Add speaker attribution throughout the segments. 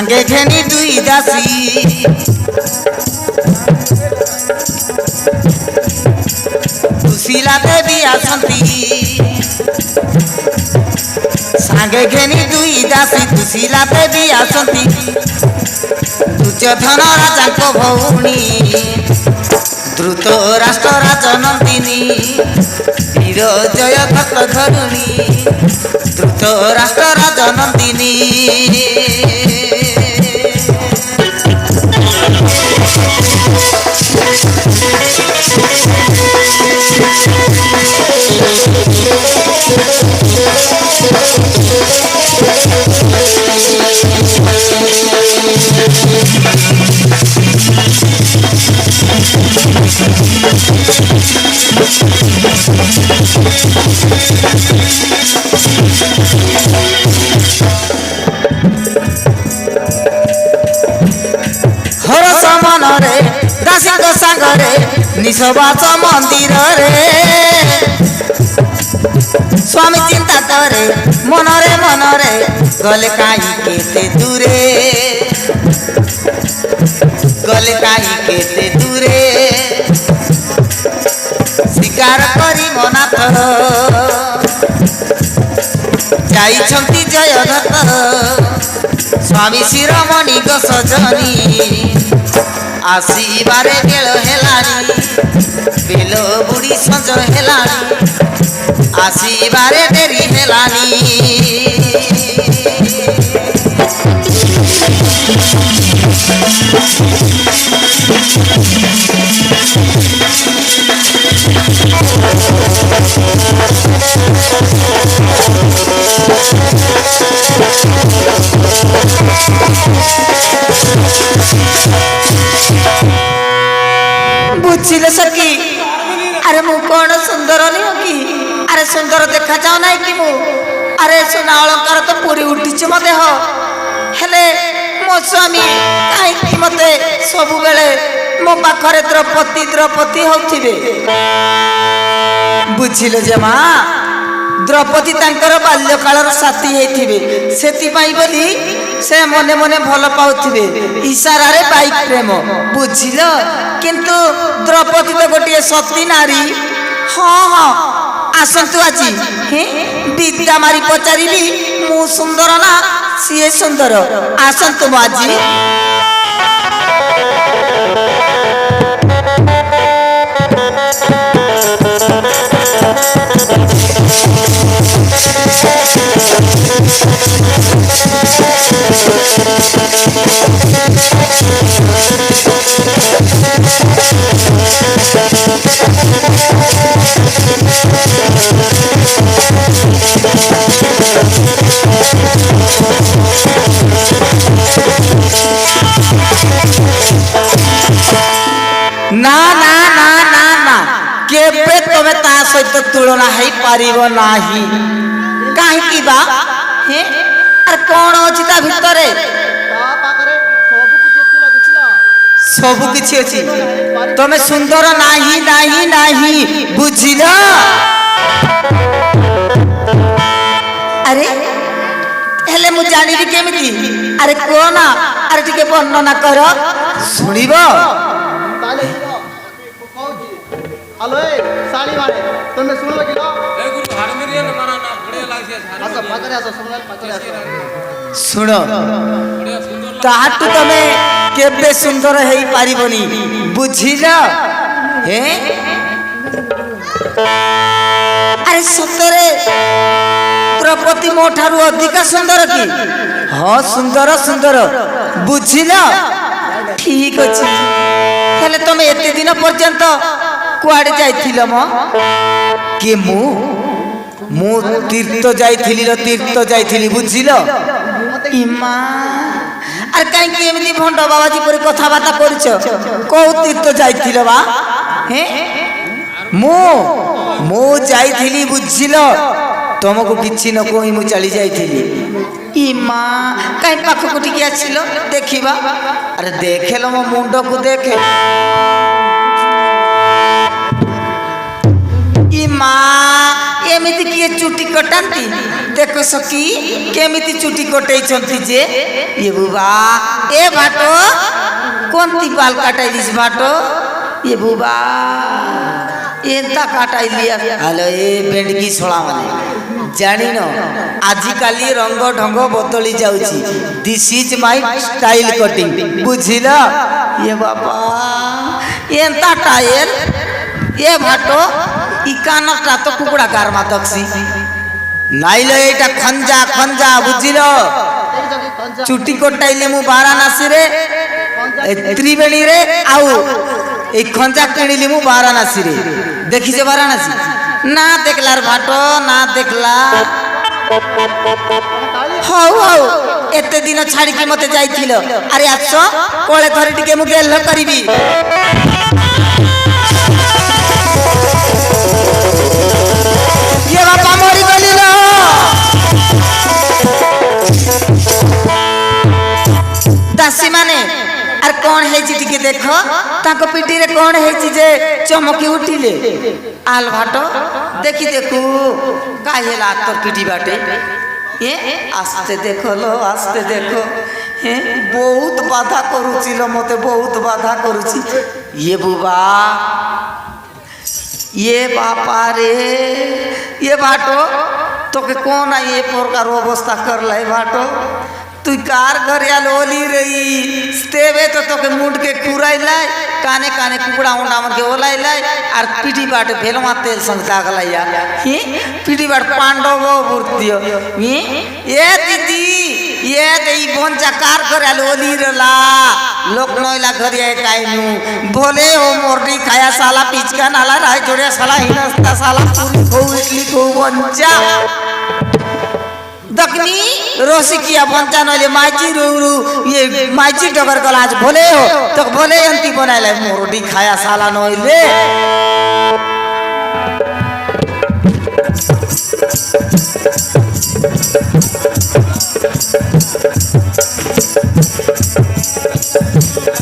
Speaker 1: सांगे घेनी दुई दासी सुशीला देवी आसंती सांगे घेनी दुई दासी सुशीला देवी आसंती दुर्योधन राजा को भौणी द्रुत राष्ट्र राजनंदिनी वीर जय भक्त धरुणी द्रुत राष्ट्र राजनंदिनी हरस मनरे दासी सागरे निशबाच मंदिर रे स्वामी चिंता करे मनरे मनरे गले काई केते दूरे गले काई केते दूरे शिकार करी मनाथ जाइछंती जयदत्त स्वामी शिरोमणि गो सजनी आसीबारे बेल हेलानी बेल बुढ़ी सज हेलानी आसीबारे डेरी हेलानी बुझिले सखी अरे मु कौन सुंदर नहीं कि अरे सुंदर देखा जाओ ना कि मु अरे सोना अलंकार तो पूरी उठी मो देह हेले मो स्वामी कहीं मते सब बेले मो पाखरे द्रौपदी द्रौपदी होथिबे बुझिले जे मां द्रौपदी तांकर बाल्यकालर साथी हेथिबे सेति पाई बोली से मने मने भल पाउथिबे इशारा रे बाइक प्रेम बुझिल किंतु द्रौपदी तो गोटे सती नारी हाँ हाँ आसतु आज विद्या मारी पचारि मु सुंदर ना सी सुंदर आसतु आज ना ना ना ना ना केबे तबे ता सहित तुलना है पारिबो नाही काहे की बा हे अर कोन अछि ता भितरे ता पाखरे सब किछि अछि तमे सुंदर नाही नाही नाही बुझिलो अरे हेले मु जानिबी केमिति अरे कोना अरे टिके वर्णना कर सुनिबो
Speaker 2: हेलो ए साली मारे तुमने सुन लो किलो
Speaker 3: ए गुरु हारमोनियम माना ना बढ़िया लागसी
Speaker 2: अच्छा पाकरे आसो सुनल पाकरे आसो
Speaker 1: सुनो
Speaker 3: बढ़िया सुंदर
Speaker 1: ताटू तमे केबे सुंदर हेई पारिबनी बुझिलो हे अरे सतरे द्रौपदी मोठारु अधिक सुंदर की हां सुंदर सुंदर बुझिलो ठीक अछि हेले तमे एते दिन पर्यंत कुआड़े जाइथिलो म के मु तीर्थ जाइथिली रो तीर्थ जाइथिली बुझिलो इमा अरे काई के एमती भंड बाबाजी पर कथा बाता करछो को तीर्थ जाइथिलो बा हे मु जाइथिली बुझिलो तुमको किछि न कोई मु चली जाइथिली इमा काई पाख को टिके आछिलो देखिबा अरे देखेलो मो मुंड को देखे इमा केमिति किए चुटी कटांती देखो सखी केमिति चुटी कटैछंती जे ये बुबा ए भाटो कोनती बाल काटाइलिस भाटो ये बुबा एंता काटाइलिया हेलो ए बेंडकी सोळा माने जानिन आजिकाली रंग ढंग बदली जाउची this is my style cutting बुझिला ये बाबा एंता टाइल ये भाटो इ कानटा तो कुकुड़ा गारमा तकसी नाइलो एटा खंजा खंजा बुझिलो चुटी कटाइले मु वाराणसी रे त्रिवेणी रे आउ ए खंजा किनिली मु वाराणसी रे देखि जे वाराणसी ना देखलार भाटो ना देखला हौ हौ एते दिन छाड़ी के मते जाइथिलो अरे आछो कोळे धरि टिके मु गेल करिबी ये बापा मोरी गलिलो दासी माने आर कौन है जी टिके देखो ताको पिटी रे कौन है जी जे चमकी उठिले आल भाटो देखी देखू काहेला तोर पिटी बाटे ये आस्ते देखो लो आस्ते देखो हे बहुत बाधा करूची लो मते बहुत बाधा करूची ये बुबा ये बापा रे ये भाटो तोके कौन ये प्रकार अवस्था कर लाई भाटो तू कार घर या लोली रही तेवे तो तोके मुंड के कुराई लाई काने काने कुकड़ा उंडा मन के ओलाई लाई और पीठी बाट भेलवा तेल संग दागला या ही पीठी बाट पांडव मूर्तियो ही ये दीदी ये देई बोंजा कार घर या लोली रला लोक नोइला घर या काइनु भोले ओ मोरडी खाया साला पिचका नाला राय जोड़े साला हिनस्ता साला पूरी खो इडली खो बोंजा दखनी रोसी किया बंचा नले माची रू ये माची डगर कलाज भोले हो तो भोले अंती बनाइले मोरडी खाया साला नइले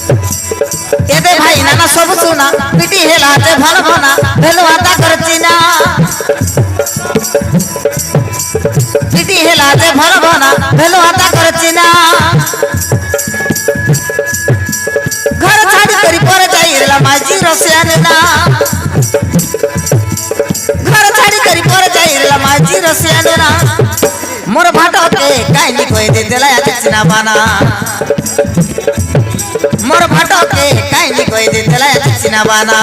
Speaker 1: एबे भाई नाना सब सुना पिटी हेलाते भल भना भेलवाता करचिना पिटी हेलाते भल भना भेलवाता करचिना घर छाड़ी करी पर जाइला माजी रसिया नेना घर छाड़ी करी पर जाइला माजी रसिया नेना मोर भाटो के काई नी कोई दे देला चिना बाना मोर भाटो के काई नी कोई दे देला चिना बाना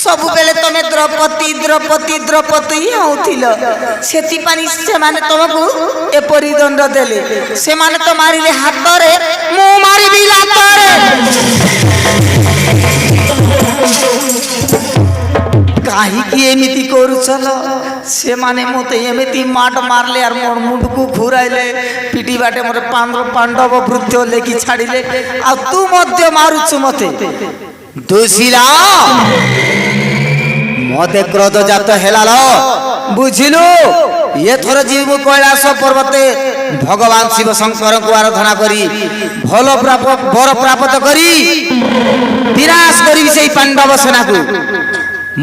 Speaker 1: सबु बेले तमे द्रौपदी द्रौपदी द्रौपदी होथिल सेति पानी से माने तुमको एपरि दंड देले से माने तो मारिले हाथ रे मु मारी भी लात रे काहे की एमिति करू चलो से माने मते एमिति माट मारले और मोर मुंड को घुराइले पिटी बाटे मोर पांडव वृद्ध लेकी छाड़िले आ तू मध्य मारुछु मते दोषीला मते क्रोध जात हेलालो बुझिलु ये थोर जीव कैलाश पर्वते भगवान शिव शंकर को आराधना करी भल वर प्राप्त करी विनाश करी से पांडव सेना को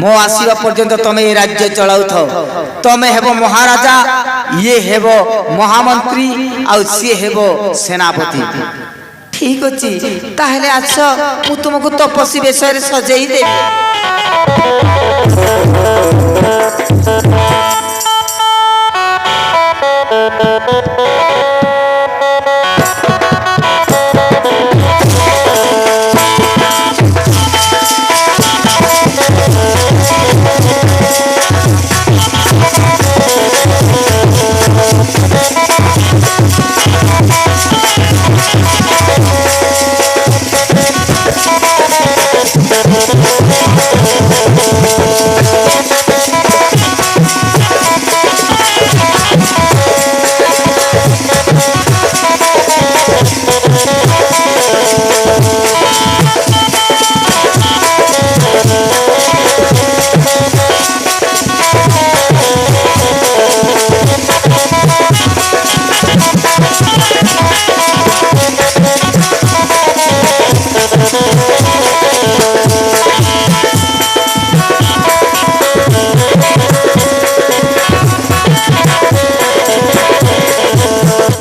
Speaker 1: मो आसीबा पर्यंत तमे ये राज्य चलाउ थो तमे हेबो महाराजा ये हेबो महामंत्री आ से हेबो सेनापति ठीक अछि ताहले आछ मु तुमको तपस्वी बेसरे सजेई देबी